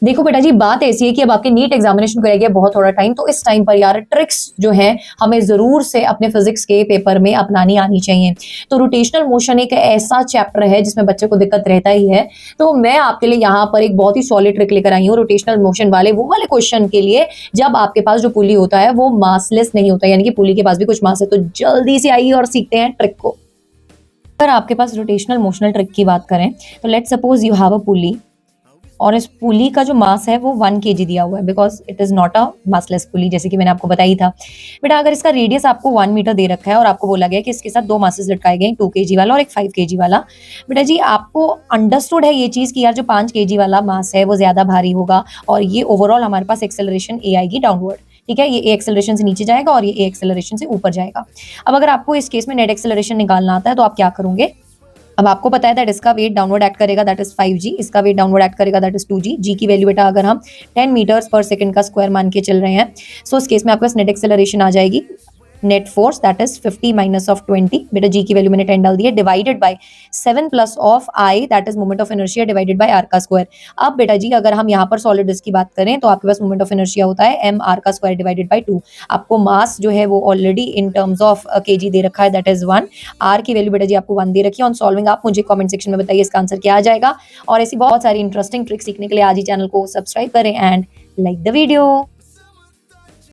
देखो बेटा जी, बात ऐसी है कि अब आपके नीट एग्जामिनेशन को रह गया बहुत थोड़ा टाइम, तो इस टाइम पर यार ट्रिक्स जो है हमें जरूर से अपने फिजिक्स के पेपर में अपनानी आनी चाहिए। तो रोटेशनल मोशन एक ऐसा चैप्टर है जिसमें बच्चे को दिक्कत रहता ही है। तो मैं आपके लिए यहाँ पर एक बहुत ही सॉलिड ट्रिक लेकर आई हूँ रोटेशनल मोशन वाले, वो वाले क्वेश्चन के लिए जब आपके पास जो पुली होता है वो मासलेस नहीं होता, यानी कि पुली के पास भी कुछ मास है। तो जल्दी से आइए और सीखते हैं ट्रिक को। अगर आपके पास रोटेशनल मोशनल ट्रिक की बात करें, तो let suppose you have a pulley, और इस पुली का जो मास है वो 1 kg दिया हुआ है, because it is not a massless pulley, जैसे कि मैंने आपको बताई था। बेटा अगर इसका रेडियस आपको 1 मीटर दे रखा है और आपको बोला गया कि इसके साथ 2 मासेस लटकाए गए, 2 kg वाला और एक 5 kg वाला। बेटा जी आपको अंडरस्टूड है ये चीज कि यार जो 5 kg वाला मास है वो ज्यादा भारी होगा, और ये ओवरऑल हमारे पास एक्सेलरेशन ए आएगी डाउनवर्ड। ठीक है, ये ए एक्सेलरेशन से नीचे जाएगा और ये ए एक्सेलरेशन से ऊपर जाएगा। अब अगर आपको इस केस में नेट एक्सेलरेशन निकालना आता है तो आप क्या करोगे? अब आपको पता है दैट इसका वेट डाउनवर्ड एक्ट करेगा, दैट इज 5g, इसका वेट डाउनवर्ड एक्ट करेगा, दैट इज 2g। जी की वैल्यू बेटा अगर हम 10 मीटर्स पर सेकंड का स्क्वायर मान के चल रहे हैं, सो इस केस में आपके पास नेट एक्सेलरेशन आ जाएगी, net force that is 50 minus of 20। बेटा जी की वैल्यू मैंने 10 डाल दी है, divided by 7 plus of I that is moment of inertia divided by R का स्क्वायर। अब बेटा जी अगर हम यहाँ पर सॉलिड डिस्क की बात करें तो आपके पास मोमेंट ऑफ इनर्शिया होता है एम आर का स्क्वायर डिवाइडेड बाय 2। आपको मास जो है वो already in terms of KG दे रखा है, दैट इज 1। आर की वैल्यू बेटा जी आपको 1 दे रखी है। ऑन सॉल्विंग आप मुझे कमेंट सेक्शन में बताइए इसका आंसर क्या आ जाएगा। और ऐसी बहुत सारी इंटरेस्टिंग ट्रिक सीखने के लिए आज ही चैनल को सब्सक्राइब करें एंड लाइक द वीडियो।